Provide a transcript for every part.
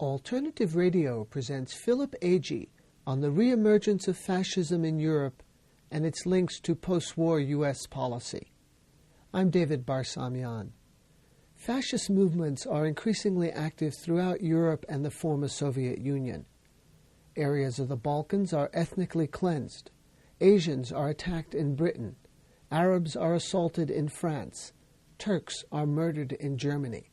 Alternative Radio presents Philip Agee on the reemergence of fascism in Europe and its links to post-war U.S. policy. I'm David Barsamian. Fascist movements are increasingly active throughout Europe and the former Soviet Union. Areas of the Balkans are ethnically cleansed. Asians are attacked in Britain. Arabs are assaulted in France. Turks are murdered in Germany.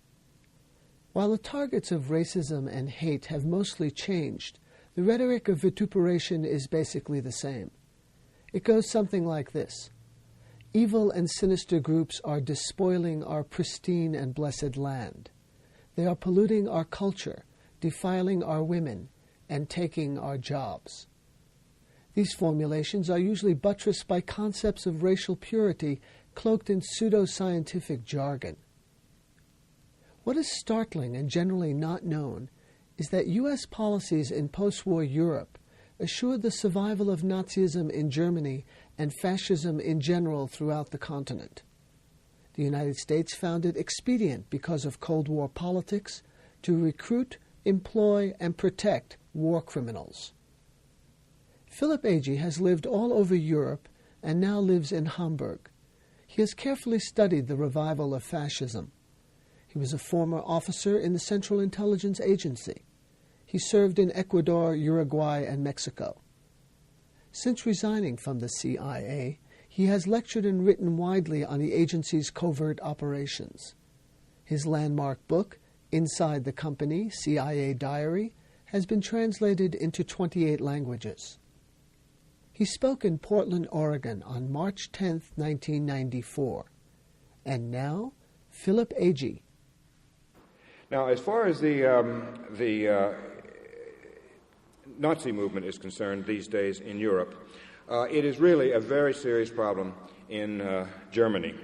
While the targets of racism and hate have mostly changed, the rhetoric of vituperation is basically the same. It goes something like this. Evil and sinister groups are despoiling our pristine and blessed land. They are polluting our culture, defiling our women, and taking our jobs. These formulations are usually buttressed by concepts of racial purity cloaked in pseudo-scientific jargon. What is startling and generally not known is that U.S. policies in post-war Europe assured the survival of Nazism in Germany and fascism in general throughout the continent. The United States found it expedient because of Cold War politics to recruit, employ, and protect war criminals. Philip Agee has lived all over Europe and now lives in Hamburg. He has carefully studied the revival of fascism. He was a former officer in the Central Intelligence Agency. He served in Ecuador, Uruguay, and Mexico. Since resigning from the CIA, he has lectured and written widely on the agency's covert operations. His landmark book, Inside the Company, CIA Diary, has been translated into 28 languages. He spoke in Portland, Oregon on March 10, 1994. And now, Philip Agee. Now, as far as the Nazi movement is concerned these days in Europe, it is really a very serious problem in Germany.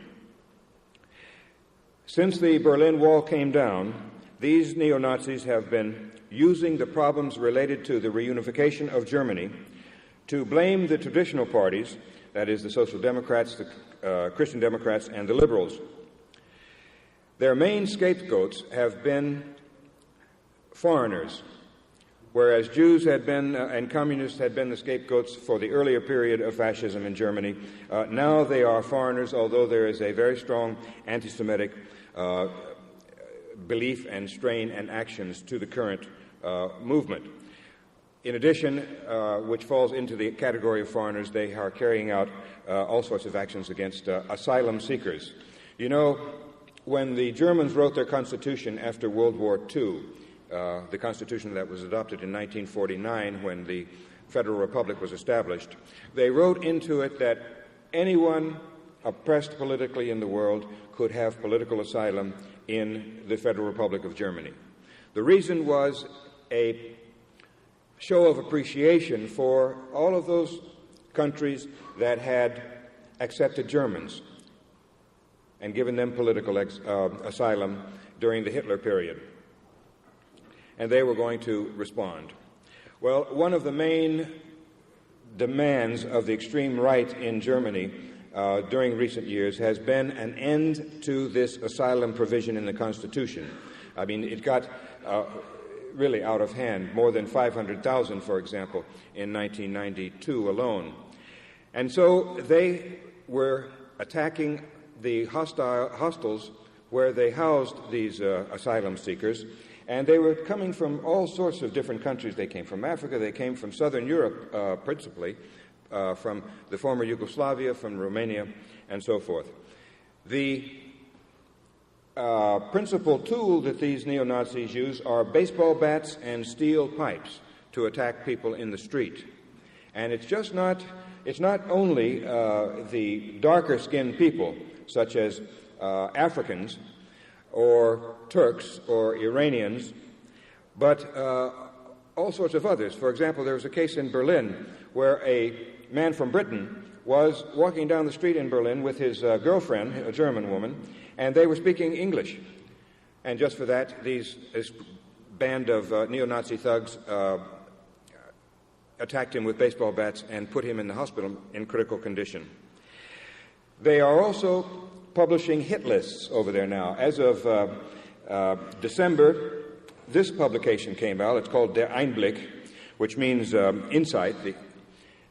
Since the Berlin Wall came down, these neo-Nazis have been using the problems related to the reunification of Germany to blame the traditional parties, that is, the Social Democrats, the Christian Democrats, and the Liberals. Their main scapegoats have been foreigners, whereas Jews had been and communists had been the scapegoats for the earlier period of fascism in Germany. Now they are foreigners, although there is a very strong anti-Semitic belief and strain and actions to the current movement. In addition, which falls into the category of foreigners, they are carrying out all sorts of actions against asylum seekers. You know, when the Germans wrote their constitution after World War II, the constitution that was adopted in 1949 when the Federal Republic was established, they wrote into it that anyone oppressed politically in the world could have political asylum in the Federal Republic of Germany. The reason was a show of appreciation for all of those countries that had accepted Germans and given them political asylum during the Hitler period. And they were going to respond. Well, one of the main demands of the extreme right in Germany during recent years has been an end to this asylum provision in the Constitution. I mean, it got really out of hand, more than 500,000, for example, in 1992 alone. And so they were attacking the hostels where they housed these asylum seekers, and they were coming from all sorts of different countries. They came from Africa, they came from Southern Europe principally, from the former Yugoslavia, from Romania, and so forth. The principal tool that these neo-Nazis use are baseball bats and steel pipes to attack people in the street. And it's not only the darker-skinned people, such as Africans or Turks or Iranians, but all sorts of others. For example, there was a case in Berlin where a man from Britain was walking down the street in Berlin with his girlfriend, a German woman, and they were speaking English. And just for that, this band of neo-Nazi thugs attacked him with baseball bats and put him in the hospital in critical condition. They are also publishing hit lists over there now. As of December this publication came out. It's called Der Einblick, which means insight.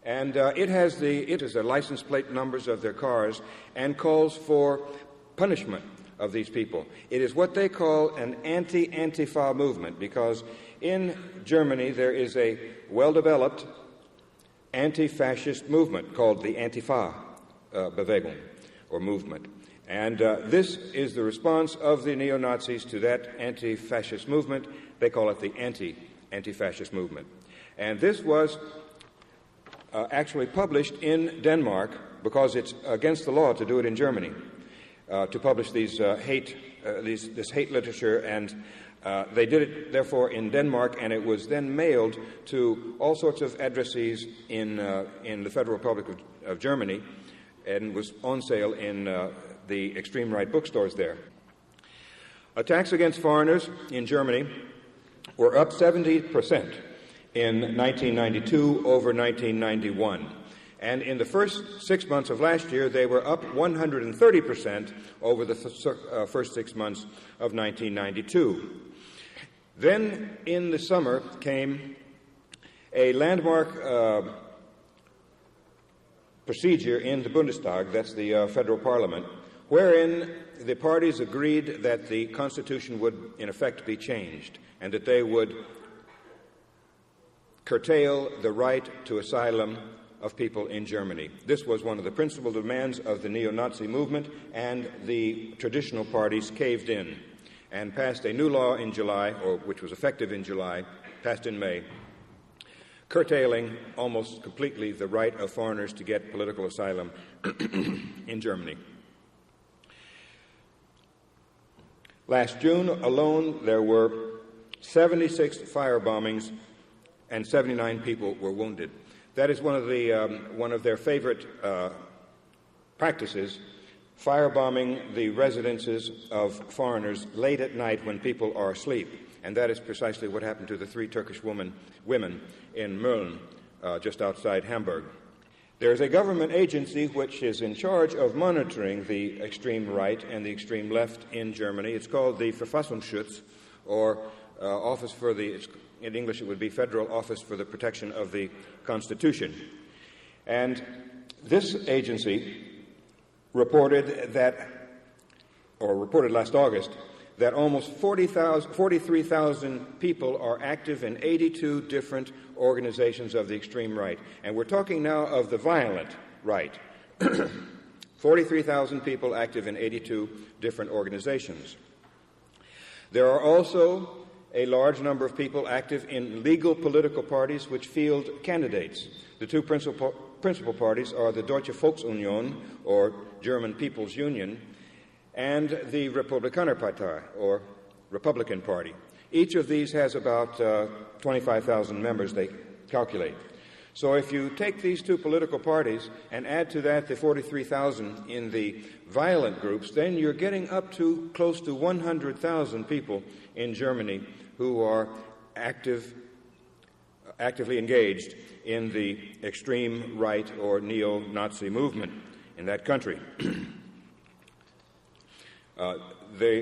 And it is the license plate numbers of their cars and calls for punishment of these people. It is what they call an anti-Antifa movement, because in Germany there is a well-developed anti-fascist movement called the Antifa Bewegung, or movement. And this is the response of the neo-Nazis to that anti-fascist movement. They call it the anti-fascist movement. And this was actually published in Denmark, because it's against the law to do it in Germany, to publish this hate literature, and they did it, therefore, in Denmark, and it was then mailed to all sorts of addressees in the Federal Republic of Germany, and was on sale in the extreme right bookstores there. Attacks against foreigners in Germany were up 70% in 1992 over 1991. And in the first 6 months of last year, they were up 130% over the first 6 months of 1992. Then, in the summer, came a landmark procedure in the Bundestag, that's the federal parliament, wherein the parties agreed that the Constitution would, in effect, be changed, and that they would curtail the right to asylum of people in Germany. This was one of the principal demands of the neo-Nazi movement, and the traditional parties caved in and passed a new law in July, or which was effective in July, passed in May, curtailing almost completely the right of foreigners to get political asylum in Germany. Last June alone, there were 76 fire bombings and 79 people were wounded. That is one of their favorite practices, firebombing the residences of foreigners late at night when people are asleep. And that is precisely what happened to the 3 Turkish women in Mölln, just outside Hamburg. There is a government agency which is in charge of monitoring the extreme right and the extreme left in Germany. It's called the Verfassungsschutz, or Office for the, in English it would be Federal Office for the Protection of the Constitution. And this agency reported last August, that almost 43,000 people are active in 82 different organizations of the extreme right. And we're talking now of the violent right. 43,000 people active in 82 different organizations. There are also a large number of people active in legal political parties which field candidates. The 2 principal parties are the Deutsche Volksunion, or German People's Union, and the Republikanerpartei, or Republican Party. Each of these has about 25,000 members, they calculate. So if you take these 2 political parties and add to that the 43,000 in the violent groups, then you're getting up to close to 100,000 people in Germany who are actively engaged in the extreme right or neo-Nazi movement in that country.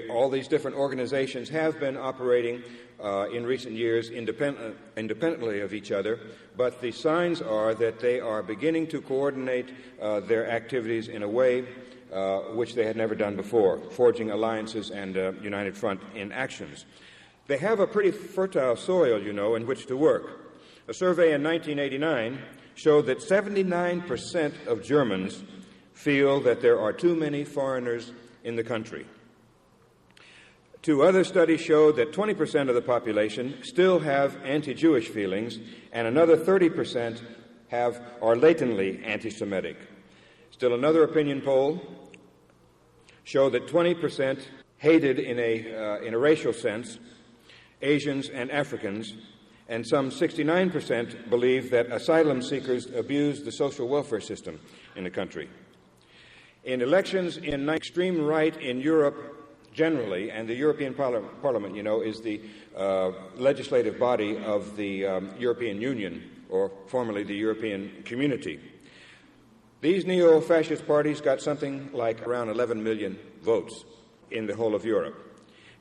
All these different organizations have been operating in recent years independently of each other, but the signs are that they are beginning to coordinate their activities in a way which they had never done before, forging alliances and united front in actions. They have a pretty fertile soil, in which to work. A survey in 1989 showed that 79% of Germans feel that there are too many foreigners in the country. 2 other studies showed that 20% of the population still have anti-Jewish feelings, and another 30% are latently anti-Semitic. Still another opinion poll showed that 20% hated in a racial sense Asians and Africans, and some 69% believe that asylum seekers abuse the social welfare system in the country. In elections in extreme right in Europe generally, and the European Parliament, is the legislative body of the European Union, or formerly the European Community. These neo-fascist parties got something like around 11 million votes in the whole of Europe.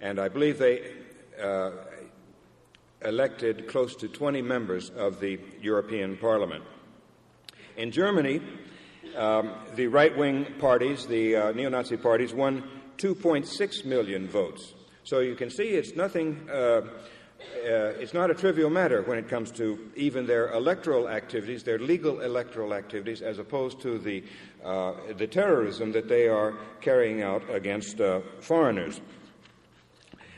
And I believe elected close to 20 members of the European Parliament. In Germany, the right-wing parties, the neo-Nazi parties, won 2.6 million votes. So you can see it's nothing. It's not a trivial matter when it comes to even their electoral activities, their legal electoral activities, as opposed to the terrorism that they are carrying out against foreigners.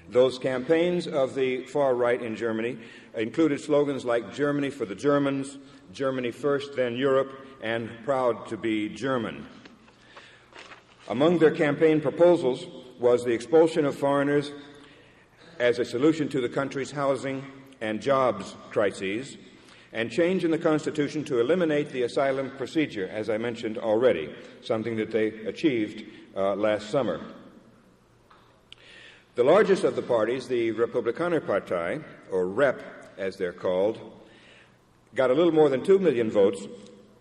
Those campaigns of the far right in Germany included slogans like "Germany for the Germans," "Germany first, then Europe," and "Proud to be German." Among their campaign proposals was the expulsion of foreigners as a solution to the country's housing and jobs crises, and change in the Constitution to eliminate the asylum procedure, as I mentioned already, something that they achieved last summer. The largest of the parties, the Republikanerpartei, or REP as they're called, got a little more than 2 million votes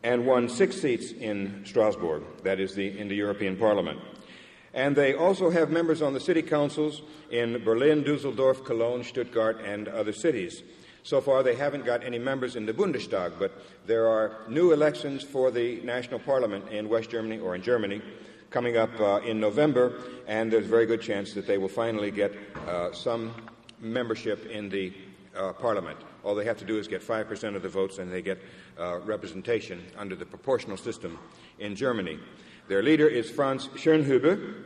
and won 6 seats in Strasbourg, that is in the European Parliament. And they also have members on the city councils in Berlin, Dusseldorf, Cologne, Stuttgart, and other cities. So far, they haven't got any members in the Bundestag, but there are new elections for the national parliament in West Germany, or in Germany, coming up in November, and there's a very good chance that they will finally get some membership in the parliament. All they have to do is get 5% of the votes, and they get representation under the proportional system in Germany. Their leader is Franz Schönhuber,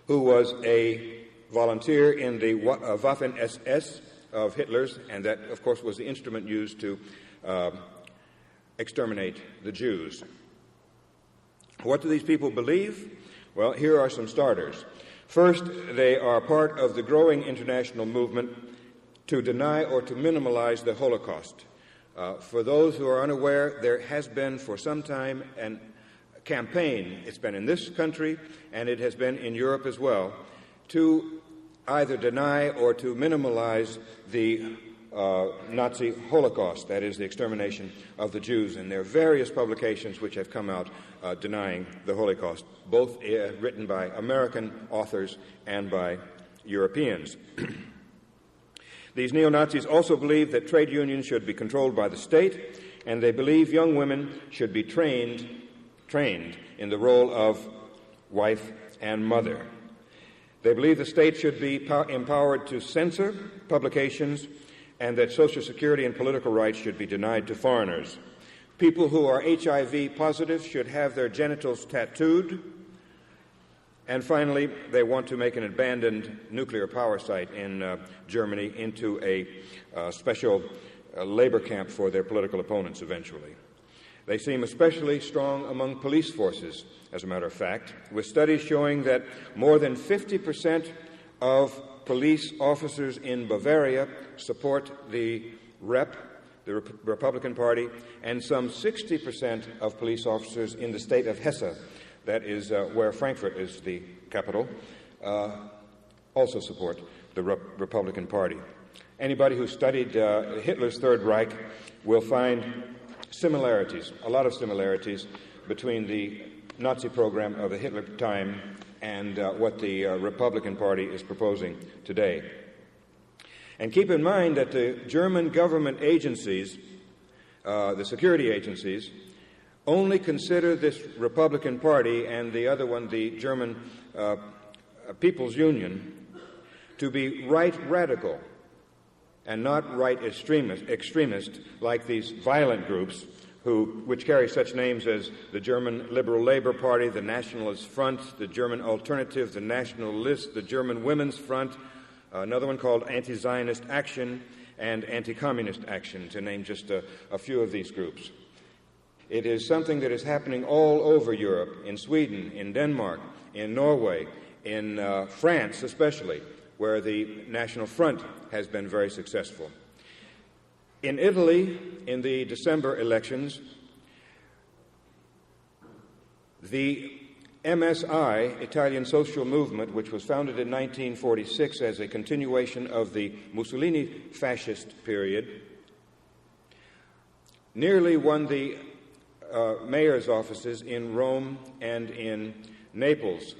who was a volunteer in the Waffen-SS of Hitler's, and that, of course, was the instrument used to exterminate the Jews. What do these people believe? Well, here are some starters. First, they are part of the growing international movement to deny or to minimize the Holocaust. For those who are unaware, there has been for some time an campaign, it's been in this country and it has been in Europe as well, to either deny or to minimize the Nazi Holocaust, that is the extermination of the Jews. And there are various publications which have come out denying the Holocaust, both written by American authors and by Europeans. These neo-Nazis also believe that trade unions should be controlled by the state, and they believe young women should be trained in the role of wife and mother. They believe the state should be empowered to censor publications, and that Social Security and political rights should be denied to foreigners. People who are HIV positive should have their genitals tattooed. And finally, they want to make an abandoned nuclear power site in Germany into a special labor camp for their political opponents eventually. They seem especially strong among police forces, as a matter of fact, with studies showing that more than 50% of police officers in Bavaria support the REP, the Republican Party, and some 60% of police officers in the state of Hesse, that is where Frankfurt is the capital, also support the Republican Party. Anybody who studied Hitler's Third Reich will find similarities, a lot of similarities, between the Nazi program of the Hitler time and what the Republican Party is proposing today. And keep in mind that the German government agencies, the security agencies, only consider this Republican Party and the other one, the German People's Union, to be right radical and not right extremist like these violent groups which carry such names as the German Liberal Labor Party, the Nationalist Front, the German Alternative, the National List, the German Women's Front, another one called Anti-Zionist Action, and Anti-Communist Action, to name just a few of these groups. It is something that is happening all over Europe, in Sweden, in Denmark, in Norway, in France especially, where the National Front has been very successful. In Italy, in the December elections, the MSI, Italian Social Movement, which was founded in 1946 as a continuation of the Mussolini fascist period, nearly won the mayor's offices in Rome and in Naples.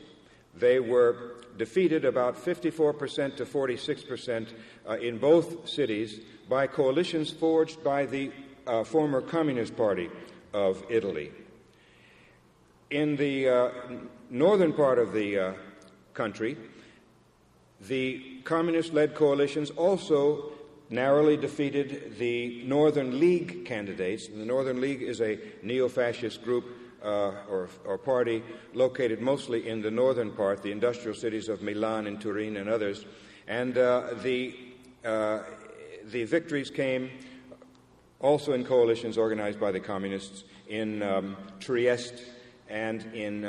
They were defeated about 54% to 46% in both cities by coalitions forged by the former Communist Party of Italy. In the northern part of the country, the communist-led coalitions also narrowly defeated the Northern League candidates. The Northern League is a neo-fascist group or party located mostly in the northern part, the industrial cities of Milan and Turin and others. And the victories came also in coalitions organized by the communists in Trieste and in,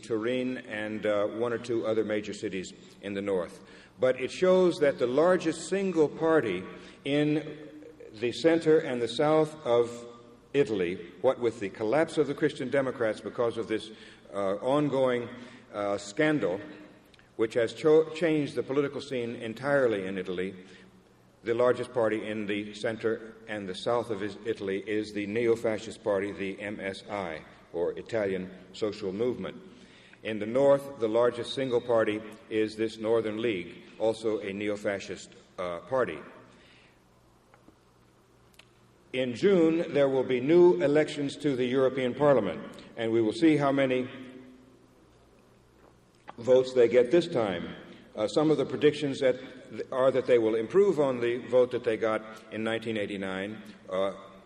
Turin and one or two other major cities in the north. But it shows that the largest single party in the center and the south of Italy, what with the collapse of the Christian Democrats because of this ongoing scandal, which has changed the political scene entirely in Italy, the largest party in the center and the south of Italy is the neo-fascist party, the MSI, or Italian Social Movement. In the north, the largest single party is this Northern League, also a neo-fascist party. In June, there will be new elections to the European Parliament, and we will see how many votes they get this time. Some of the predictions are that they will improve on the vote that they got in 1989,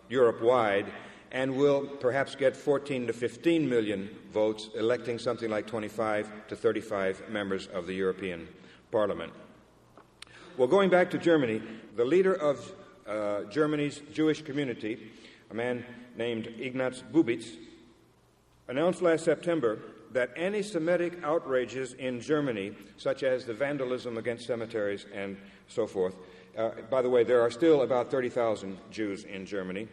Europe-wide, and will perhaps get 14 to 15 million votes, electing something like 25 to 35 members of the European Parliament. Well, going back to Germany, the leader of Germany's Jewish community, a man named Ignaz Bubitz, announced last September that anti-Semitic outrages in Germany, such as the vandalism against cemeteries and so forth, by the way, there are still about 30,000 Jews in Germany.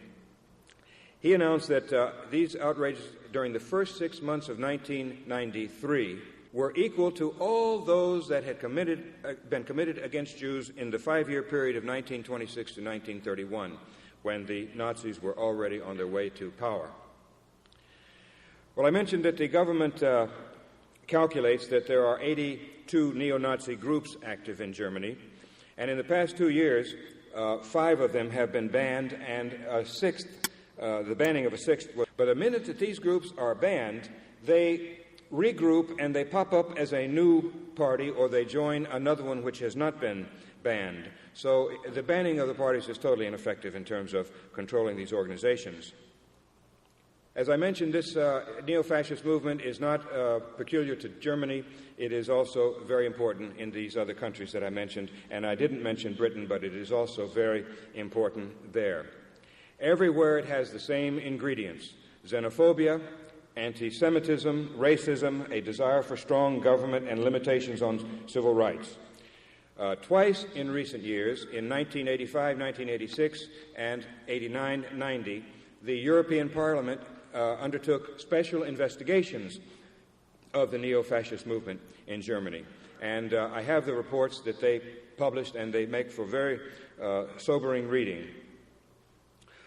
He announced that these outrages during the first 6 months of 1993 were equal to all those that had been committed against Jews in the 5-year period of 1926 to 1931, when the Nazis were already on their way to power. Well, I mentioned that the government calculates that there are 82 neo-Nazi groups active in Germany, and in the past 2 years, 5 of them have been banned, and a sixth, the banning of a sixth. But the minute that these groups are banned, they regroup and they pop up as a new party, or they join another one which has not been banned. So the banning of the parties is totally ineffective in terms of controlling these organizations. As I mentioned, this neo-fascist movement is not peculiar to Germany. It is also very important in these other countries that I mentioned, and I didn't mention Britain, but it is also very important there. Everywhere it has the same ingredients: xenophobia, anti-Semitism, racism, a desire for strong government, and limitations on civil rights. Twice in recent years, in 1985, 1986, and 89-90, the European Parliament undertook special investigations of the neo-fascist movement in Germany. And I have the reports that they published, and they make for very sobering reading.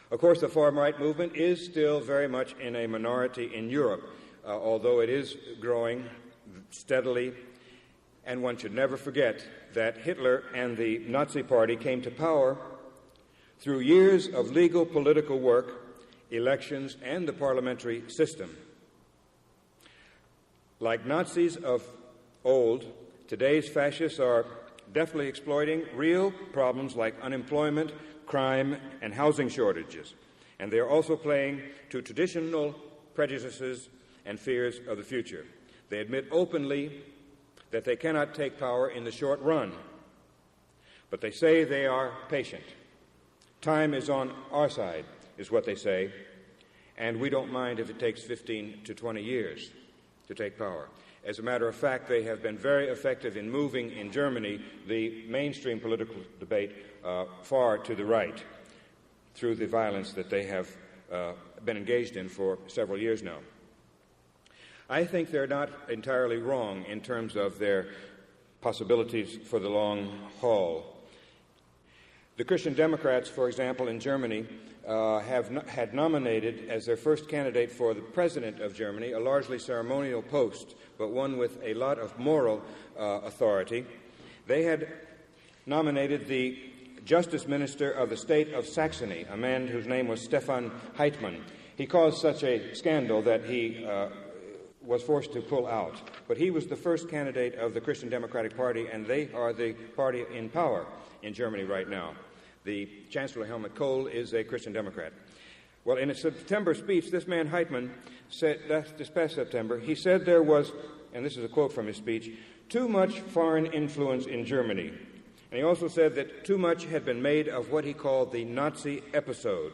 Of course, the far-right movement is still very much in a minority in Europe, although it is growing steadily. And one should never forget that Hitler and the Nazi Party came to power through years of legal political work, elections, and the parliamentary system. Like Nazis of old, today's fascists are deftly exploiting real problems like unemployment, crime, and housing shortages. And they are also playing to traditional prejudices and fears of the future. They admit openly that they cannot take power in the short run, but they say they are patient. Time is on our side, is what they say, and we don't mind if it takes 15 to 20 years to take power. As a matter of fact, they have been very effective in moving in Germany the mainstream political debate far to the right through the violence that they have been engaged in for several years now. I think they're not entirely wrong in terms of their possibilities for the long haul. The Christian Democrats, for example, in Germany, had nominated as their first candidate for the president of Germany, a largely ceremonial post, but one with a lot of moral authority. They had nominated the Justice Minister of the state of Saxony, a man whose name was Stefan Heitmann. He caused such a scandal that he was forced to pull out. But he was the first candidate of the Christian Democratic Party, and they are the party in power in Germany right now. The Chancellor Helmut Kohl is a Christian Democrat. Well, in a September speech, this man Heitmann said, this past September, he said there was, and this is a quote from his speech, too much foreign influence in Germany. And he also said that too much had been made of what he called the Nazi episode.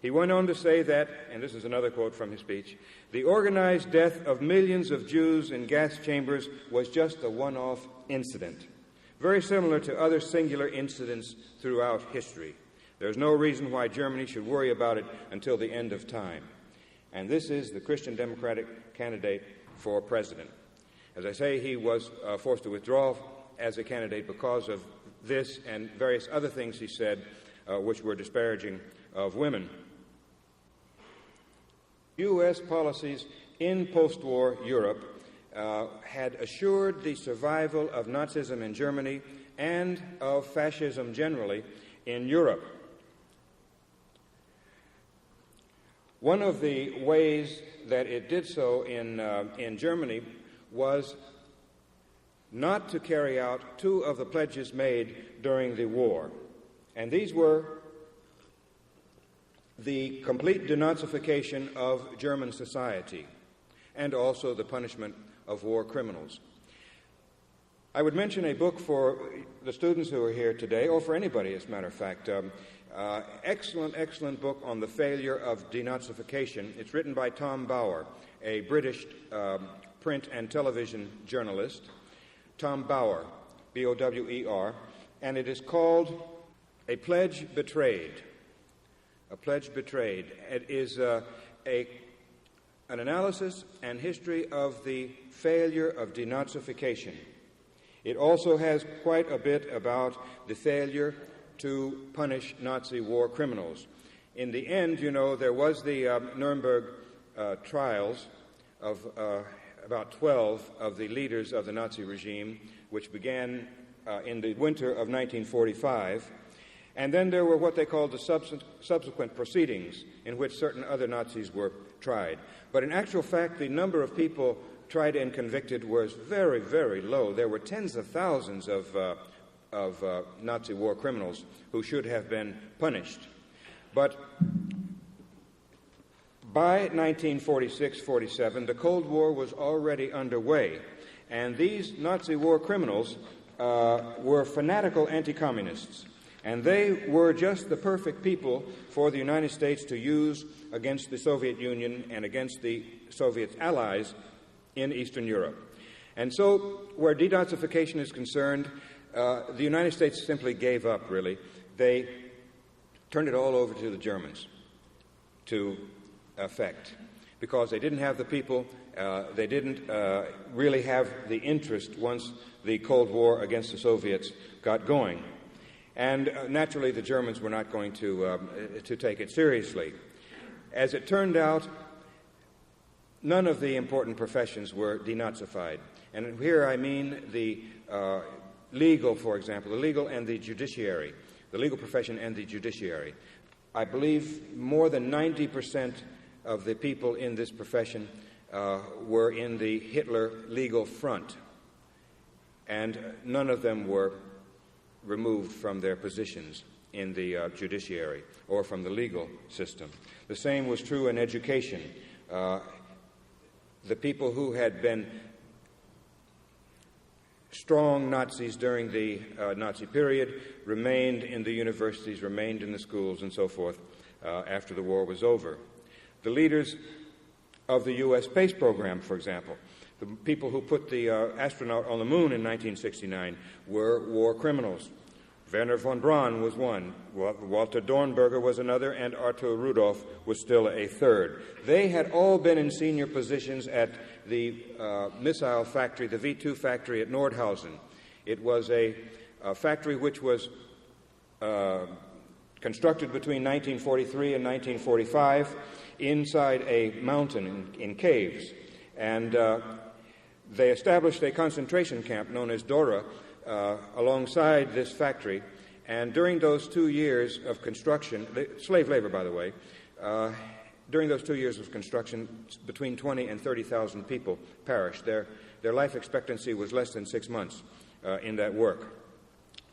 He went on to say that, and this is another quote from his speech, the organized death of millions of Jews in gas chambers was just a one-off incident, very similar to other singular incidents throughout history. There's no reason why Germany should worry about it until the end of time. And this is the Christian Democratic candidate for president. As I say, he was forced to withdraw as a candidate because of this and various other things he said, which were disparaging of women. U.S. policies in post-war Europe had assured the survival of Nazism in Germany and of fascism generally in Europe. One of the ways that it did so in Germany was not to carry out two of the pledges made during the war. And these were the complete denazification of German society and also the punishment of war criminals. I would mention a book for the students who are here today, or for anybody, as a matter of fact. Excellent book on the failure of denazification. It's written by Tom Bower, a British print and television journalist. Tom Bower, B-O-W-E-R, and it is called A Pledge Betrayed. A Pledge Betrayed. It is an analysis and history of the failure of denazification. It also has quite a bit about the failure to punish Nazi war criminals. In the end, you know, there was the Nuremberg trials of about 12 of the leaders of the Nazi regime, which began in the winter of 1945. And then there were what they called the subsequent proceedings, in which certain other Nazis were tried. But in actual fact, the number of people tried and convicted was very, very low. There were tens of thousands of Nazi war criminals who should have been punished. But by 1946-47, the Cold War was already underway, and these Nazi war criminals were fanatical anti-communists. And they were just the perfect people for the United States to use against the Soviet Union and against the Soviet allies in Eastern Europe. And so, where denazification is concerned, the United States simply gave up, really. They turned it all over to the Germans to effect, because they didn't have the people, they didn't really have the interest once the Cold War against the Soviets got going. And naturally, the Germans were not going to take it seriously. As it turned out, none of the important professions were denazified. And here I mean the legal, for example, the legal and the judiciary, the legal profession and the judiciary. I believe more than 90% of the people in this profession were in the Hitler legal front, and none of them were removed from their positions in the judiciary or from the legal system. The same was true in education. The people who had been strong Nazis during the Nazi period remained in the universities, remained in the schools, and so forth after the war was over. The leaders of the U.S. space program, for example, the people who put the astronaut on the moon in 1969 were war criminals. Werner von Braun was one, Walter Dornberger was another, and Arthur Rudolph was still a third. They had all been in senior positions at the missile factory, the V-2 factory at Nordhausen. It was a factory which was constructed between 1943 and 1945 inside a mountain in caves. And they established a concentration camp known as Dora alongside this factory. And during those 2 years of construction, slave labor, by the way, during those 2 years of construction, between 20 and 30,000 people perished. Their life expectancy was less than 6 months in that work.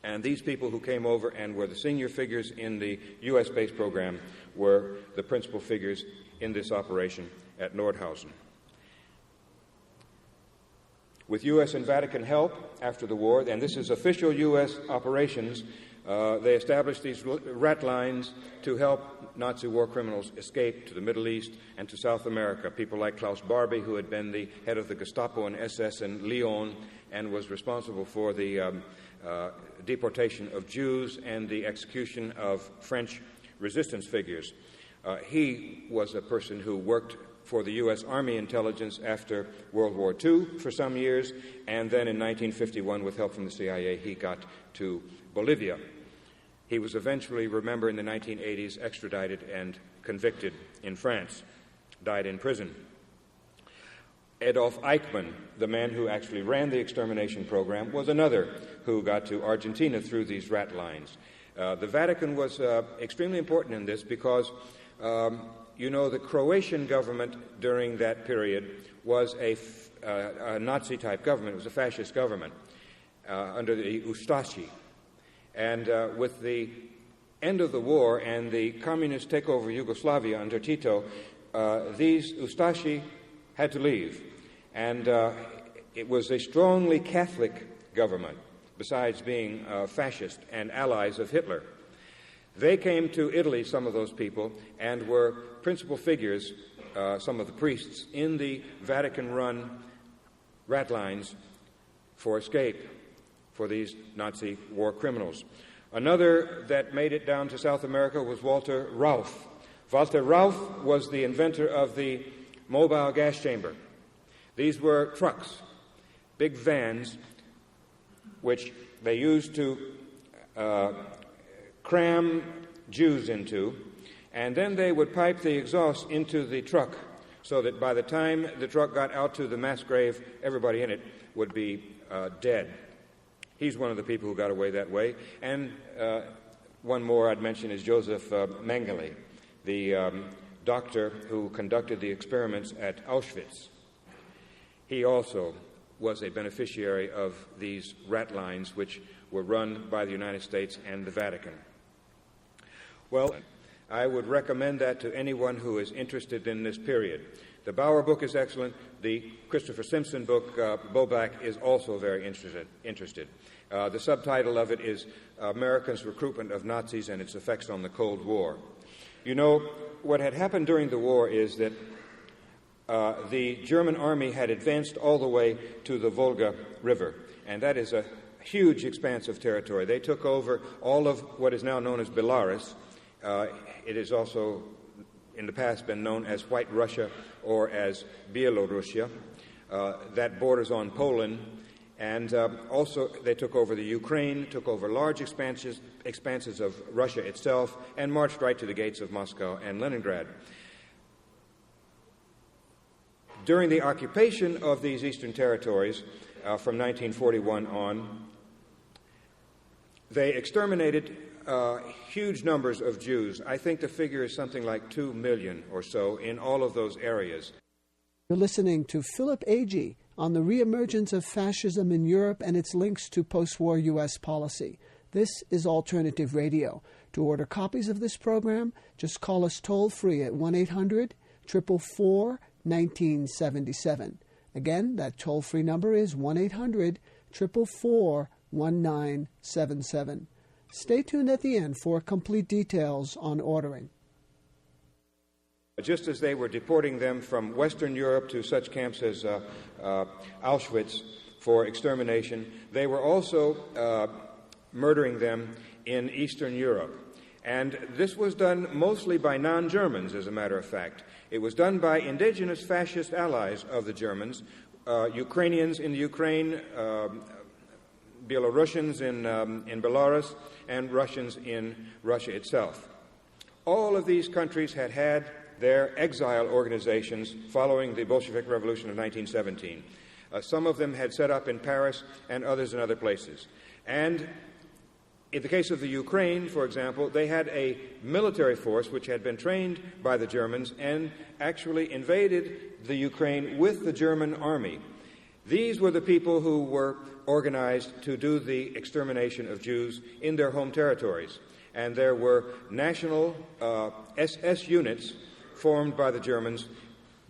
And these people who came over and were the senior figures in the U.S.-based program were the principal figures in this operation at Nordhausen. With U.S. and Vatican help after the war, and this is official U.S. operations, they established these rat lines to help Nazi war criminals escape to the Middle East and to South America. People like Klaus Barbie, who had been the head of the Gestapo and SS in Lyon and was responsible for the deportation of Jews and the execution of French resistance figures. He was a person who worked for the U.S. Army intelligence after World War II for some years, and then in 1951, with help from the CIA, he got to Bolivia. He was eventually, remember, in the 1980s, extradited and convicted in France, died in prison. Adolf Eichmann, the man who actually ran the extermination program, was another who got to Argentina through these rat lines. The Vatican was extremely important in this because, the Croatian government during that period was a Nazi-type government. It was a fascist government under the Ustashi. And with the end of the war and the communist takeover of Yugoslavia under Tito, these Ustashi had to leave. And it was a strongly Catholic government, besides being fascist and allies of Hitler. They came to Italy, some of those people, and were principal figures, some of the priests, in the Vatican-run rat lines for escape for these Nazi war criminals. Another that made it down to South America was Walter Rauff. Walter Rauff was the inventor of the mobile gas chamber. These were trucks, big vans, which they used to cram Jews into, and then they would pipe the exhaust into the truck so that by the time the truck got out to the mass grave, everybody in it would be dead. He's one of the people who got away that way. And one more I'd mention is Joseph Mengele, the doctor who conducted the experiments at Auschwitz. He also was a beneficiary of these rat lines, which were run by the United States and the Vatican. Well, I would recommend that to anyone who is interested in this period. The Bauer book is excellent. The Christopher Simpson book, Bobak, is also very interested. The subtitle of it is America's Recruitment of Nazis and Its Effects on the Cold War. You know, what had happened during the war is that the German army had advanced all the way to the Volga River, and that is a huge expanse of territory. They took over all of what is now known as Belarus. It has also, in the past, been known as White Russia or as Bielorussia. That borders on Poland. And also they took over the Ukraine, took over large expanses of Russia itself, and marched right to the gates of Moscow and Leningrad. During the occupation of these eastern territories from 1941 on, they exterminated huge numbers of Jews. I think the figure is something like 2 million or so in all of those areas. You're listening to Philip Agee on the reemergence of fascism in Europe and its links to post-war U.S. policy. This is Alternative Radio. To order copies of this program, just call us toll-free at 1-800-444-1977. Again, that toll-free number is 1-800-444-1977. Stay tuned at the end for complete details on ordering. Just as they were deporting them from Western Europe to such camps as Auschwitz for extermination, they were also murdering them in Eastern Europe. And this was done mostly by non-Germans, as a matter of fact. It was done by indigenous fascist allies of the Germans, Ukrainians in the Ukraine, Belarusians in Belarus, and Russians in Russia itself. All of these countries had had their exile organizations following the Bolshevik Revolution of 1917. Some of them had set up in Paris and others in other places. And in the case of the Ukraine, for example, they had a military force which had been trained by the Germans and actually invaded the Ukraine with the German army. These were the people who were organized to do the extermination of Jews in their home territories. And there were national SS units formed by the Germans,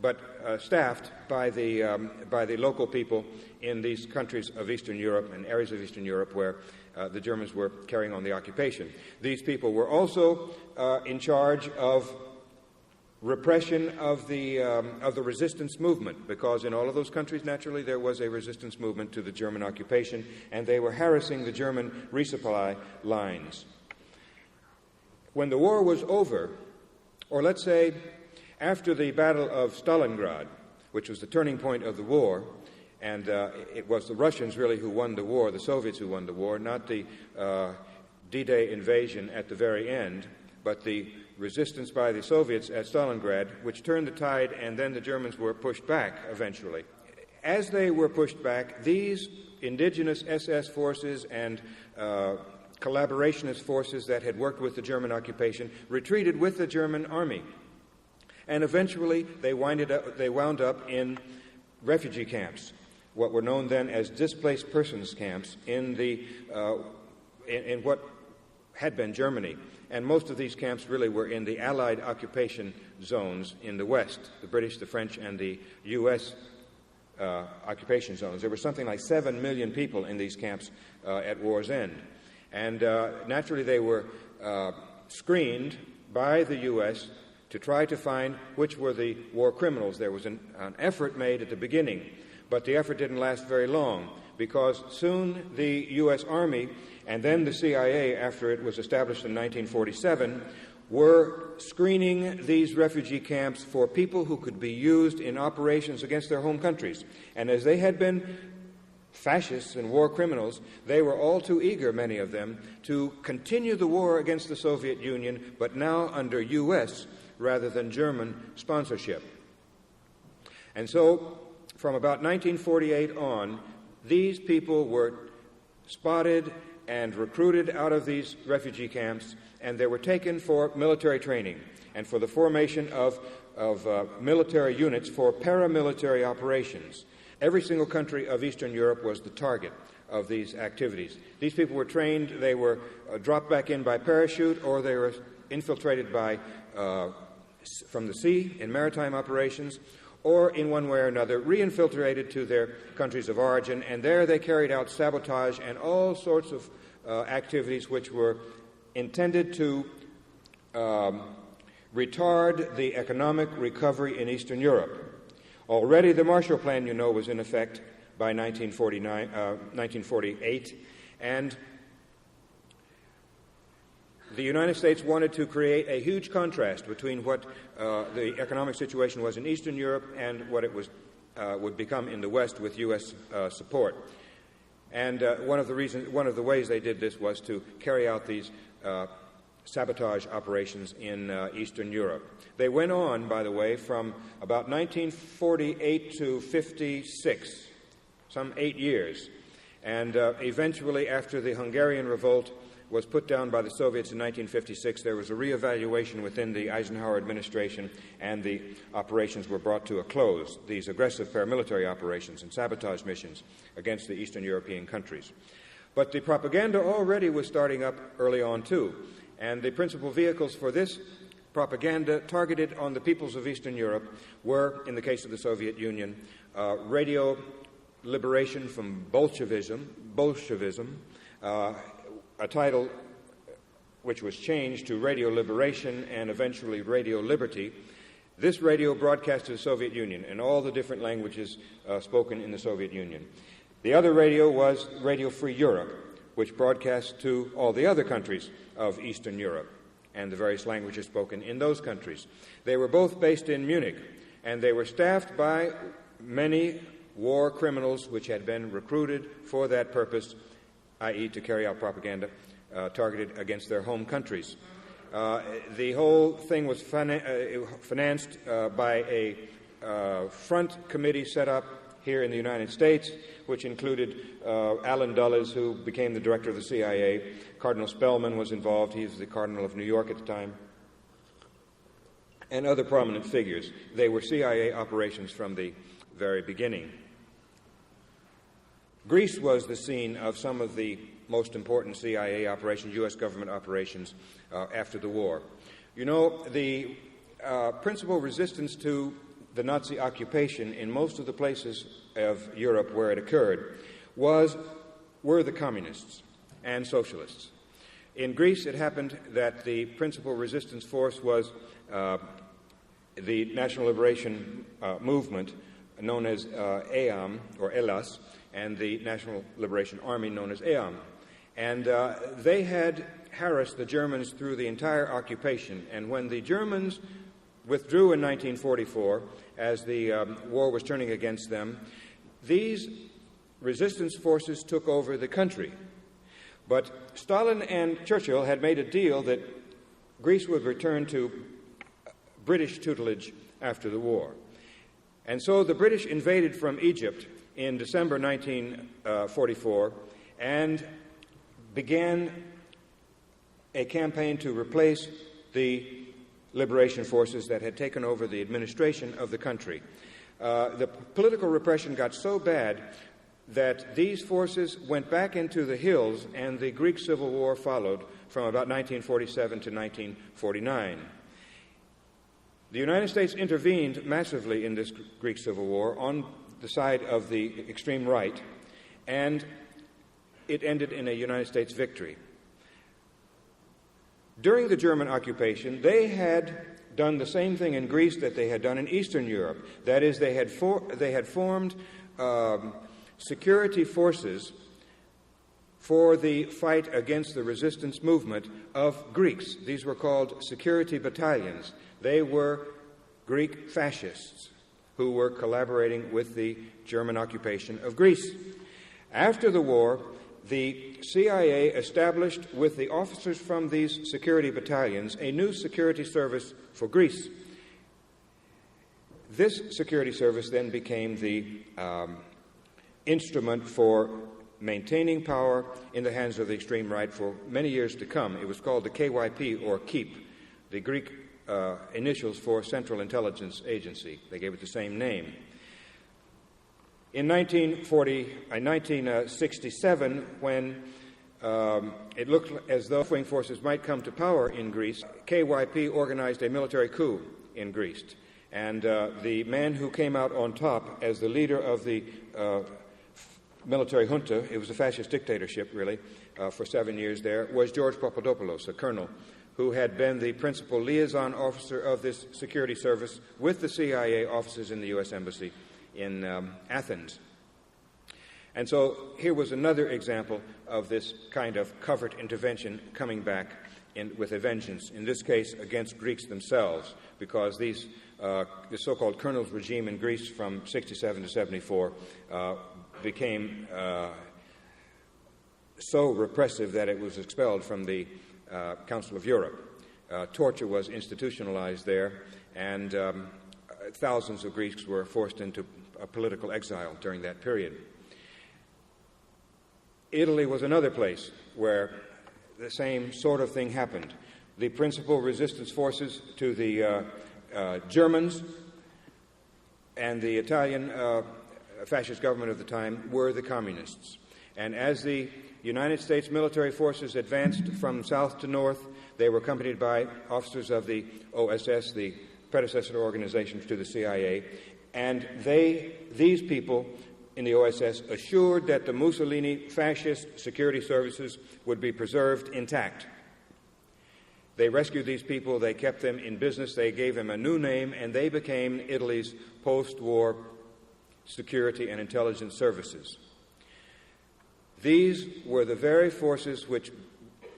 but staffed by the local people in these countries of Eastern Europe and areas of Eastern Europe where the Germans were carrying on the occupation. These people were also in charge of repression of the resistance movement, because in all of those countries, naturally, there was a resistance movement to the German occupation, and they were harassing the German resupply lines. When the war was over, or let's say after the Battle of Stalingrad, which was the turning point of the war, and it was the Russians really who won the war, the Soviets who won the war, not the D-Day invasion at the very end, but the resistance by the Soviets at Stalingrad, which turned the tide, and then the Germans were pushed back eventually. As they were pushed back, these indigenous SS forces and collaborationist forces that had worked with the German occupation retreated with the German army. And eventually they wound up in refugee camps, what were known then as displaced persons camps in what had been Germany. And most of these camps really were in the Allied occupation zones in the West, the British, the French, and the U.S. Occupation zones. There were something like 7 million people in these camps at war's end. And naturally they were screened by the U.S. to try to find which were the war criminals. There was an effort made at the beginning, but the effort didn't last very long, because soon the U.S. Army and then the CIA, after it was established in 1947, were screening these refugee camps for people who could be used in operations against their home countries. And as they had been fascists and war criminals, they were all too eager, many of them, to continue the war against the Soviet Union, but now under U.S. rather than German sponsorship. And so, from about 1948 on, these people were spotted and recruited out of these refugee camps, and they were taken for military training and for the formation of military units for paramilitary operations. Every single country of Eastern Europe was the target of these activities. These people were trained, they were dropped back in by parachute, or they were infiltrated from the sea in maritime operations, or in one way or another reinfiltrated to their countries of origin, and there they carried out sabotage and all sorts of activities which were intended to retard the economic recovery in Eastern Europe. Already the Marshall Plan, you know, was in effect by 1948, and the United States wanted to create a huge contrast between what the economic situation was in Eastern Europe and what it would become in the West with U.S. support. And one of the ways they did this was to carry out these sabotage operations in Eastern Europe. They went on, by the way, from about 1948 to 56, some 8 years. And eventually, after the Hungarian revolt was put down by the Soviets in 1956, there was a reevaluation within the Eisenhower administration, and the operations were brought to a close, these aggressive paramilitary operations and sabotage missions against the Eastern European countries. But the propaganda already was starting up early on, too, and the principal vehicles for this propaganda targeted on the peoples of Eastern Europe were, in the case of the Soviet Union, radio liberation from Bolshevism, a title which was changed to Radio Liberation and eventually Radio Liberty. This radio broadcast to the Soviet Union in all the different languages spoken in the Soviet Union. The other radio was Radio Free Europe, which broadcast to all the other countries of Eastern Europe and the various languages spoken in those countries. They were both based in Munich, and they were staffed by many war criminals which had been recruited for that purpose i.e. to carry out propaganda targeted against their home countries. The whole thing was financed by a front committee set up here in the United States, which included Allen Dulles, who became the director of the CIA. Cardinal Spellman was involved. He was the Cardinal of New York at the time. And other prominent figures. They were CIA operations from the very beginning. Greece was the scene of some of the most important CIA operations, U.S. government operations, after the war. You know, the principal resistance to the Nazi occupation in most of the places of Europe where it occurred were the communists and socialists. In Greece, it happened that the principal resistance force was the National Liberation Movement, known as EAM, or ELAS, and the National Liberation Army, known as EAM. And they had harassed the Germans through the entire occupation. And when the Germans withdrew in 1944, as the war was turning against them, these resistance forces took over the country. But Stalin and Churchill had made a deal that Greece would return to British tutelage after the war. And so the British invaded from Egypt in December 1944 and began a campaign to replace the liberation forces that had taken over the administration of the country. The political repression got so bad that these forces went back into the hills, and the Greek Civil War followed from about 1947 to 1949. The United States intervened massively in this Greek Civil War on the side of the extreme right, and it ended in a United States victory. During the German occupation, they had done the same thing in Greece that they had done in Eastern Europe. That is, they had formed security forces for the fight against the resistance movement of Greeks. These were called security battalions. They were Greek fascists who were collaborating with the German occupation of Greece. After the war, the CIA established with the officers from these security battalions a new security service for Greece. This security service then became the instrument for maintaining power in the hands of the extreme right for many years to come. It was called the KYP, or KEEP, the Greek initials for Central Intelligence Agency. They gave it the same name. In 1967, when it looked as though left-wing forces might come to power in Greece, KYP organized a military coup in Greece. And the man who came out on top as the leader of the military junta, it was a fascist dictatorship, really, for 7 years there, was George Papadopoulos, a colonel, who had been the principal liaison officer of this security service with the CIA officers in the U.S. Embassy in Athens. And so here was another example of this kind of covert intervention coming back with a vengeance, in this case against Greeks themselves, because the so-called colonel's regime in Greece from 67 to 74 became so repressive that it was expelled from the Council of Europe. Torture was institutionalized there, and thousands of Greeks were forced into political exile during that period. Italy was another place where the same sort of thing happened. The principal resistance forces to the Germans and the Italian fascist government of the time were the communists. And as the United States military forces advanced from south to north, they were accompanied by officers of the OSS, the predecessor organization to the CIA, and these people in the OSS assured that the Mussolini fascist security services would be preserved intact. They rescued these people, they kept them in business, they gave them a new name, and they became Italy's post-war security and intelligence services. These were the very forces which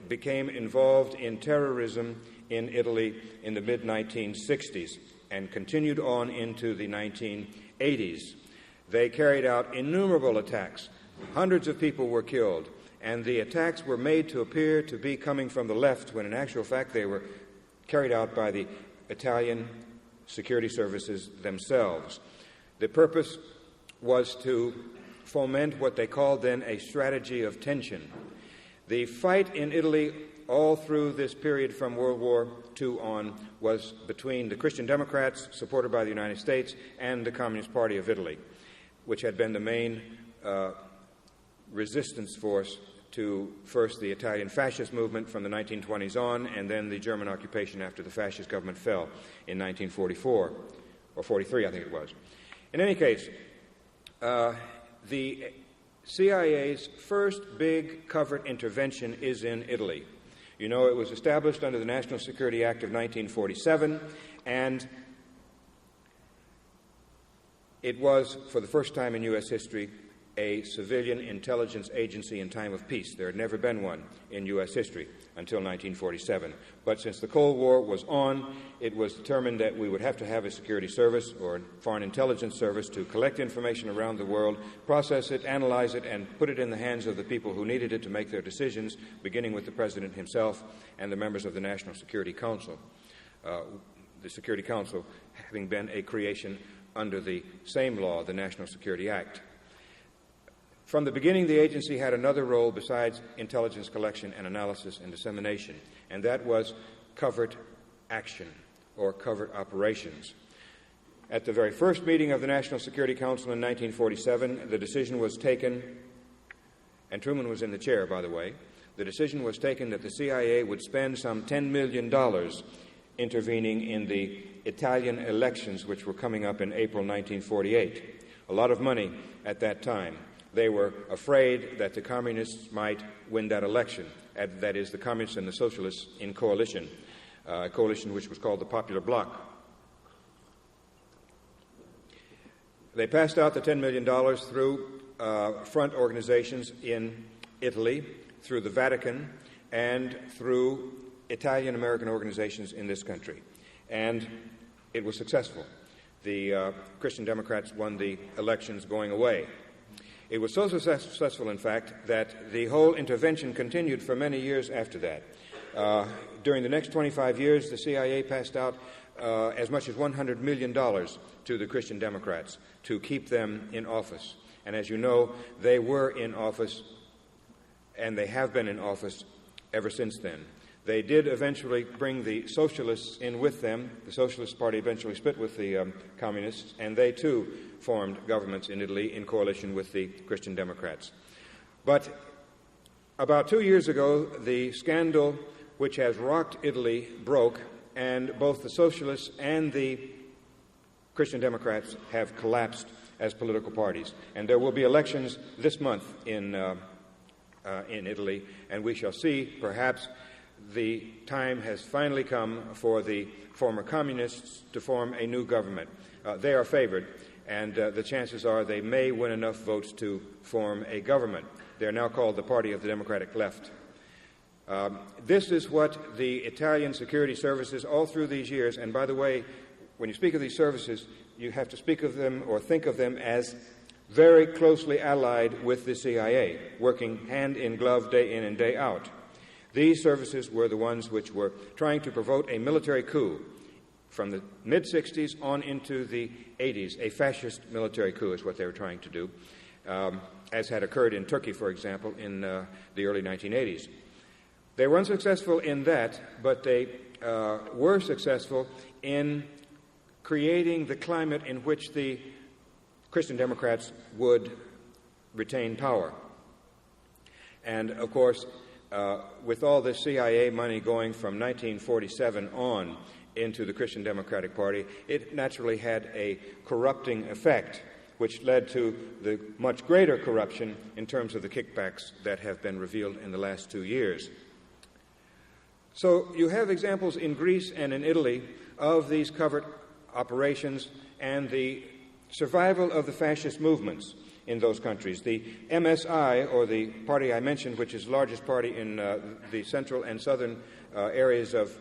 became involved in terrorism in Italy in the mid-1960s and continued on into the 1980s. They carried out innumerable attacks. Hundreds of people were killed, and the attacks were made to appear to be coming from the left, when in actual fact they were carried out by the Italian security services themselves. The purpose was to foment what they called then a strategy of tension. The fight in Italy all through this period from World War II on was between the Christian Democrats, supported by the United States, and the Communist Party of Italy, which had been the main resistance force to first the Italian fascist movement from the 1920s on, and then the German occupation after the fascist government fell in 1944, or 43, I think it was. In any case, the CIA's first big covert intervention is in Italy. You know, it was established under the National Security Act of 1947, and it was, for the first time in U.S. history, a civilian intelligence agency in time of peace. There had never been one in U.S. history until 1947. But since the Cold War was on, it was determined that we would have to have a security service or a foreign intelligence service to collect information around the world, process it, analyze it, and put it in the hands of the people who needed it to make their decisions, beginning with the President himself and the members of the National Security Council. The Security Council having been a creation under the same law, the National Security Act. From the beginning, the agency had another role besides intelligence collection and analysis and dissemination, and that was covert action or covert operations. At the very first meeting of the National Security Council in 1947, the decision was taken, and Truman was in the chair, by the way, the decision was taken that the CIA would spend some $10 million intervening in the Italian elections, which were coming up in April 1948. A lot of money at that time. They were afraid that the communists might win that election, that is, the communists and the socialists in coalition, a coalition which was called the Popular Bloc. They passed out the $10 million through front organizations in Italy, through the Vatican, and through Italian-American organizations in this country. And it was successful. The Christian Democrats won the elections going away. It was so successful, in fact, that the whole intervention continued for many years after that. During the next 25 years, the CIA passed out as much as $100 million to the Christian Democrats to keep them in office. And as you know, they were in office, and they have been in office ever since then. They did eventually bring the socialists in with them. The Socialist Party eventually split with the communists, and they too formed governments in Italy in coalition with the Christian Democrats. But about 2 years ago, the scandal which has rocked Italy broke, and both the socialists and the Christian Democrats have collapsed as political parties. And there will be elections this month in Italy, and we shall see, perhaps, the time has finally come for the former communists to form a new government. They are favored, and the chances are they may win enough votes to form a government. They are now called the Party of the Democratic Left. This is what the Italian security services all through these years, and by the way, when you speak of these services, you have to speak of them or think of them as very closely allied with the CIA, working hand in glove day in and day out. These services were the ones which were trying to provoke a military coup from the mid-60s on into the 80s. A fascist military coup is what they were trying to do, as had occurred in Turkey, for example, in the early 1980s. They were unsuccessful in that, but they were successful in creating the climate in which the Christian Democrats would retain power. And, of course, with all this CIA money going from 1947 on into the Christian Democratic Party, it naturally had a corrupting effect, which led to the much greater corruption in terms of the kickbacks that have been revealed in the last 2 years. So you have examples in Greece and in Italy of these covert operations and the survival of the fascist movements in those countries. The MSI, or the party I mentioned, which is the largest party in the central and southern areas of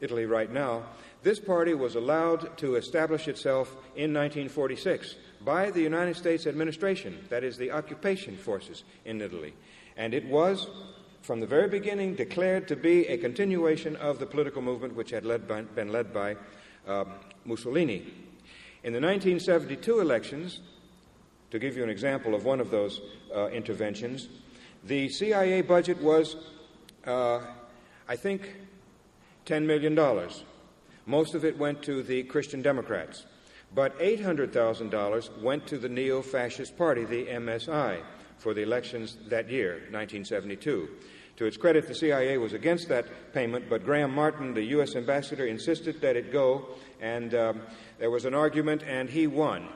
Italy right now, this party was allowed to establish itself in 1946 by the United States administration, that is, the occupation forces in Italy. And it was, from the very beginning, declared to be a continuation of the political movement which had been led by Mussolini. In the 1972 elections, to give you an example of one of those interventions, the CIA budget was, I think, $10 million. Most of it went to the Christian Democrats. But $800,000 went to the neo-fascist party, the MSI, for the elections that year, 1972. To its credit, the CIA was against that payment, but Graham Martin, the U.S. ambassador, insisted that it go, and there was an argument, and he won.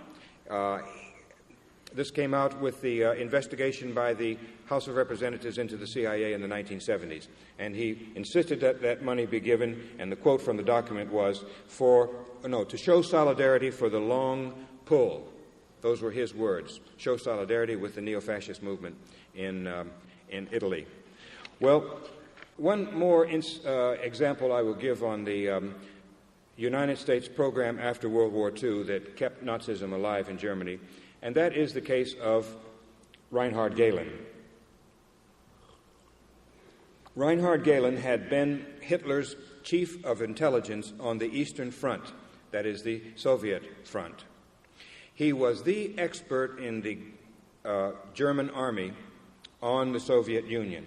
This came out with the investigation by the House of Representatives into the CIA in the 1970s, and he insisted that that money be given, and the quote from the document was, to show solidarity for the long pull. Those were his words, show solidarity with the neo-fascist movement in Italy. Well, one more example I will give on the United States program after World War II that kept Nazism alive in Germany, and that is the case of Reinhard Gehlen. Reinhard Gehlen had been Hitler's chief of intelligence on the Eastern Front, that is the Soviet front. He was the expert in the German army on the Soviet Union.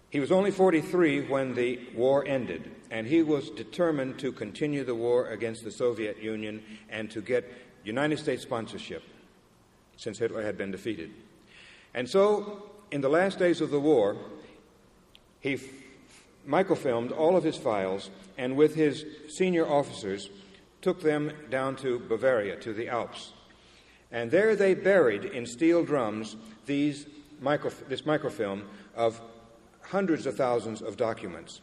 He was only 43 when the war ended, and he was determined to continue the war against the Soviet Union and to get United States sponsorship, since Hitler had been defeated. And so, in the last days of the war, he microfilmed all of his files, and with his senior officers, took them down to Bavaria, to the Alps. And there they buried in steel drums this microfilm of hundreds of thousands of documents.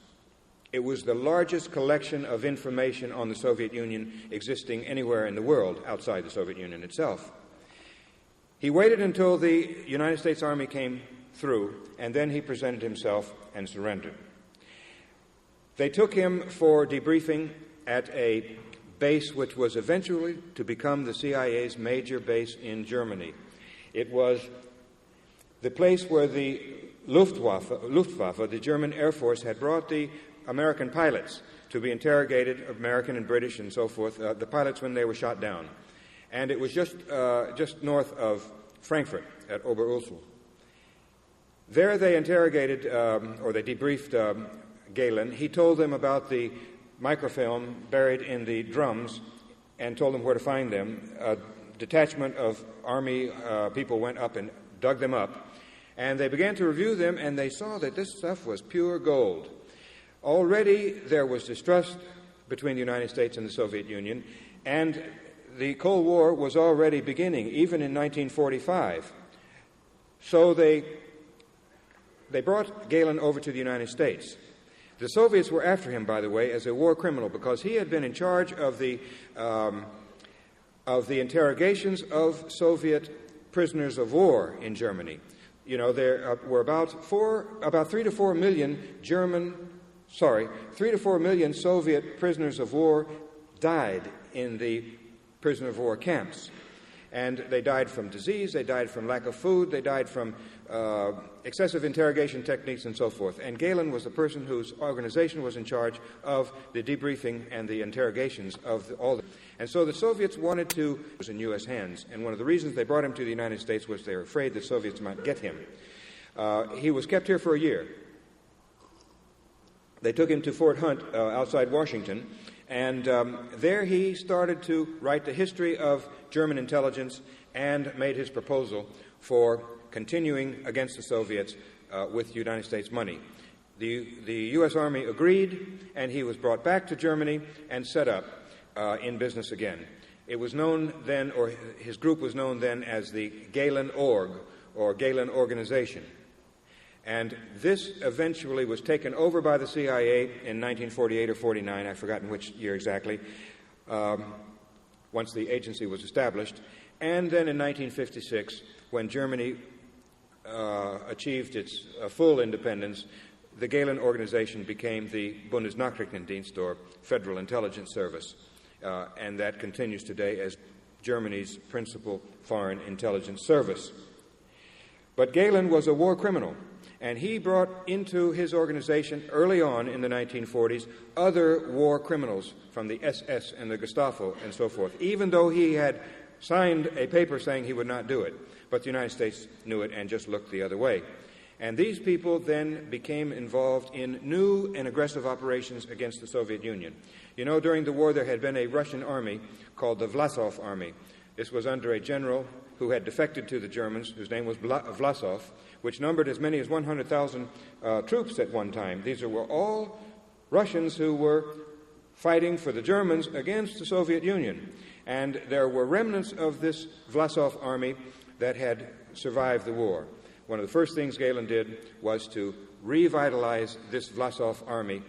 It was the largest collection of information on the Soviet Union existing anywhere in the world outside the Soviet Union itself. He waited until the United States Army came through, and then he presented himself and surrendered. They took him for debriefing at a base which was eventually to become the CIA's major base in Germany. It was the place where the Luftwaffe, the German Air Force, had brought the American pilots to be interrogated, American and British and so forth, the pilots when they were shot down. And it was just north of Frankfurt at Oberursel. There they interrogated, or they debriefed Gehlen. He told them about the microfilm buried in the drums and told them where to find them. A detachment of army people went up and dug them up. And they began to review them, and they saw that this stuff was pure gold. Already there was distrust between the United States and the Soviet Union, and the Cold War was already beginning, even in 1945. So they brought Gehlen over to the United States. The Soviets were after him, by the way, as a war criminal, because he had been in charge of the interrogations of Soviet prisoners of war in Germany. You know, there were about 3 to 4 million 3 to 4 million Soviet prisoners of war died in the prisoner of war camps. And they died from disease, they died from lack of food, they died from excessive interrogation techniques and so forth. And Gehlen was the person whose organization was in charge of the debriefing and the interrogations of all. And so the Soviets wanted to was in U.S. hands. And one of the reasons they brought him to the United States was they were afraid the Soviets might get him. He was kept here for a year. They took him to Fort Hunt outside Washington, and there he started to write the history of German intelligence and made his proposal for continuing against the Soviets with United States money. The U.S. Army agreed, and he was brought back to Germany and set up in business again. It was known then, or his group was known then as the Gehlen Org, or Gehlen Organization. And this eventually was taken over by the CIA in 1948 or 49, I've forgotten which year exactly, once the agency was established. And then in 1956, when Germany achieved its full independence, the Gehlen Organization became the Bundesnachrichtendienst, or Federal Intelligence Service, and that continues today as Germany's principal foreign intelligence service. But Galen was a war criminal, and he brought into his organization early on in the 1940s other war criminals from the SS and the Gestapo and so forth, even though he had signed a paper saying he would not do it. But the United States knew it and just looked the other way. And these people then became involved in new and aggressive operations against the Soviet Union. You know, during the war there had been a Russian army called the Vlasov Army. This was under a general who had defected to the Germans, whose name was Vlasov, which numbered as many as 100,000 troops at one time. These were all Russians who were fighting for the Germans against the Soviet Union. And there were remnants of this Vlasov army that had survived the war. One of the first things Galen did was to revitalize this Vlasov army,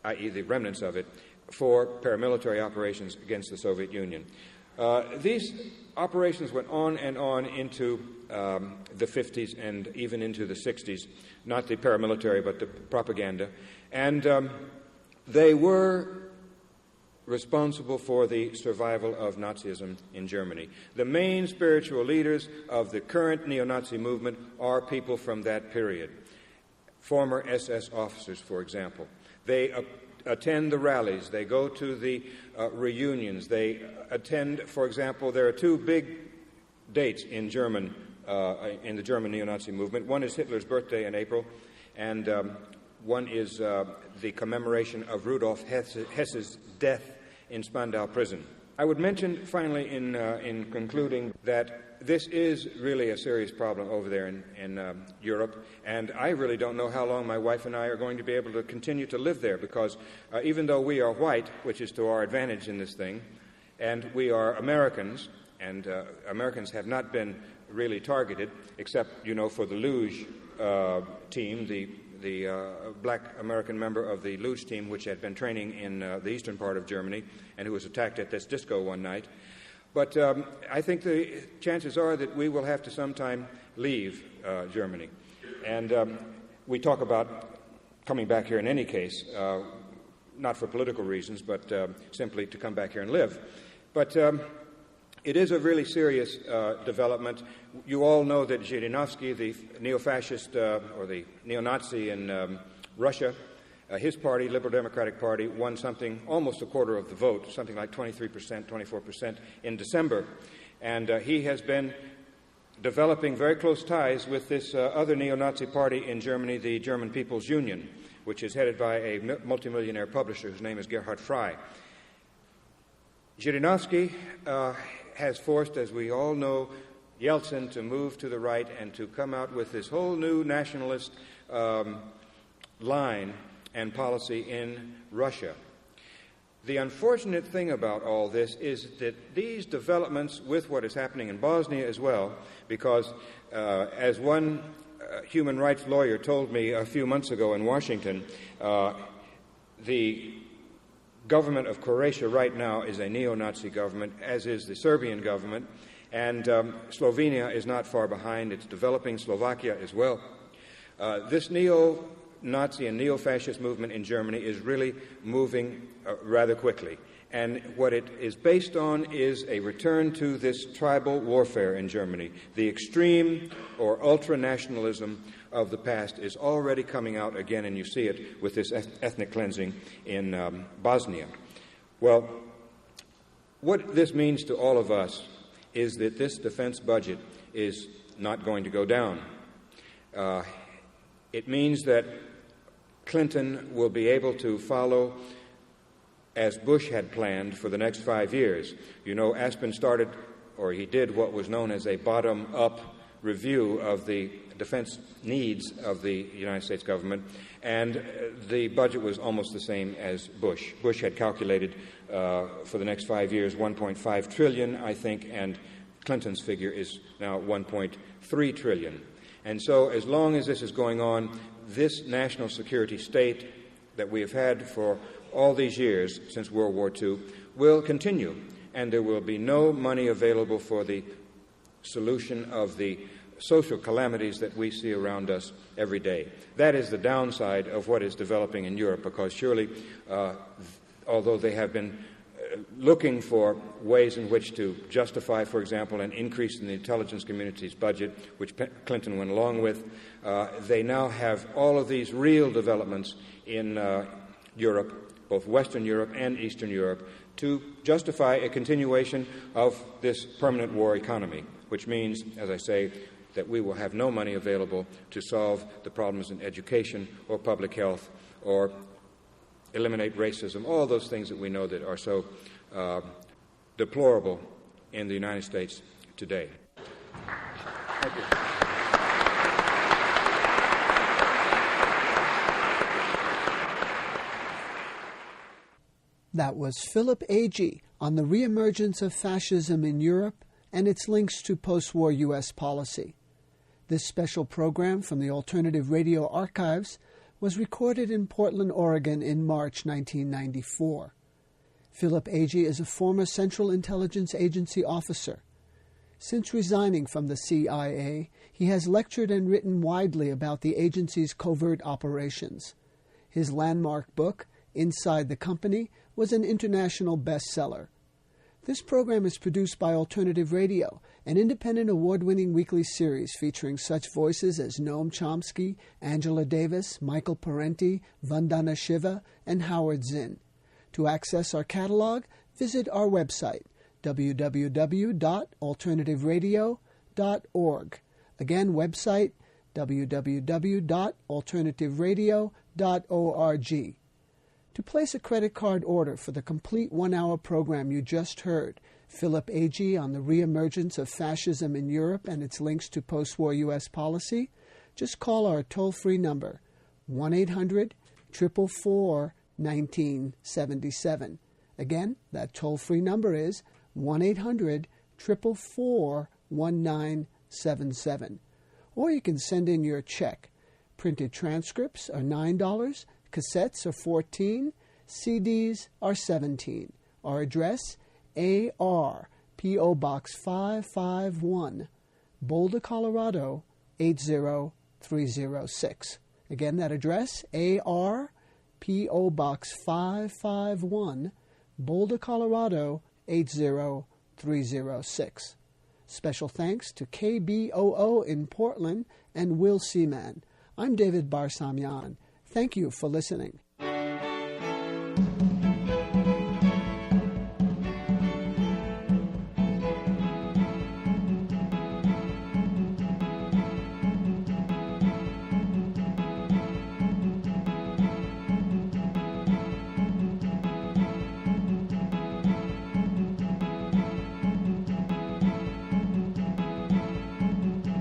i.e. the remnants of it, for paramilitary operations against the Soviet Union. These operations went on and on into the 50s and even into the 60s, not the paramilitary but the propaganda. And they were responsible for the survival of Nazism in Germany. The main spiritual leaders of the current neo-Nazi movement are people from that period. Former SS officers, for example. They attend the rallies. They go to the reunions. They attend, for example, there are two big dates in the German neo-Nazi movement. One is Hitler's birthday in April, and one is the commemoration of Rudolf Hess's death in Spandau prison. I would mention, finally, in concluding, that this is really a serious problem over there in Europe, and I really don't know how long my wife and I are going to be able to continue to live there, because even though we are white, which is to our advantage in this thing, and we are Americans, and Americans have not been really targeted, except, you know, for the luge team, the black American member of the luge team, which had been training in the eastern part of Germany and who was attacked at this disco one night. But I think the chances are that we will have to sometime leave Germany. And we talk about coming back here in any case, not for political reasons, but simply to come back here and live. But it is a really serious development. You all know that Zhirinovsky, the neo-fascist or the neo-Nazi in Russia, his party, Liberal Democratic Party, won something almost a quarter of the vote, something like 23%, 24% in December. And he has been developing very close ties with this other neo-Nazi party in Germany, the German People's Union, which is headed by a multimillionaire publisher whose name is Gerhard Frey. Zhirinovsky has forced, as we all know, Yeltsin to move to the right and to come out with this whole new nationalist line and policy in Russia. The unfortunate thing about all this is that these developments, with what is happening in Bosnia as well, because as one human rights lawyer told me a few months ago in Washington, the government of Croatia right now is a neo-Nazi government, as is the Serbian government, and Slovenia is not far behind. It's developing, Slovakia as well. This neo-Nazi and neo-fascist movement in Germany is really moving rather quickly. And what it is based on is a return to this tribal warfare in Germany. The extreme or ultra-nationalism of the past is already coming out again, and you see it with this ethnic cleansing in Bosnia. Well, what this means to all of us is that this defense budget is not going to go down. It means that Clinton will be able to follow as Bush had planned for the next 5 years. You know, Aspen started, or he did, what was known as a bottom-up review of the defense needs of the United States government, and the budget was almost the same as Bush. Bush had calculated for the next 5 years 1.5 trillion, I think, and Clinton's figure is now 1.3 trillion. And so as long as this is going on, this national security state that we have had for all these years since World War II will continue, and there will be no money available for the solution of the social calamities that we see around us every day. That is the downside of what is developing in Europe, because surely, although they have been looking for ways in which to justify, for example, an increase in the intelligence community's budget, which Clinton went along with. They now have all of these real developments in Europe, both Western Europe and Eastern Europe, to justify a continuation of this permanent war economy, which means, as I say, that we will have no money available to solve the problems in education or public health or eliminate racism, all those things that we know that are so deplorable in the United States today. Thank you. That was Philip Agee on the reemergence of fascism in Europe and its links to post-war U.S. policy. This special program from the Alternative Radio Archives was recorded in Portland, Oregon in March 1994. Philip Agee is a former Central Intelligence Agency officer. Since resigning from the CIA, he has lectured and written widely about the agency's covert operations. His landmark book, Inside the Company, was an international bestseller. This program is produced by Alternative Radio, an independent award-winning weekly series featuring such voices as Noam Chomsky, Angela Davis, Michael Parenti, Vandana Shiva, and Howard Zinn. To access our catalog, visit our website, www.alternativeradio.org. Again, website, www.alternativeradio.org. To place a credit card order for the complete one-hour program you just heard, Philip Agee on the reemergence of fascism in Europe and its links to post-war U.S. policy, just call our toll-free number, 1-800-444-1977. Again, that toll-free number is 1-800-444-1977. Or you can send in your check. Printed transcripts are $9, cassettes are $14, CDs are $17. Our address, AR, P.O. Box 551, Boulder, Colorado, 80306. Again, that address, AR, P.O. Box 551, Boulder, Colorado, 80306. Special thanks to KBOO in Portland and Will Seaman. I'm David Barsamian. Thank you for listening.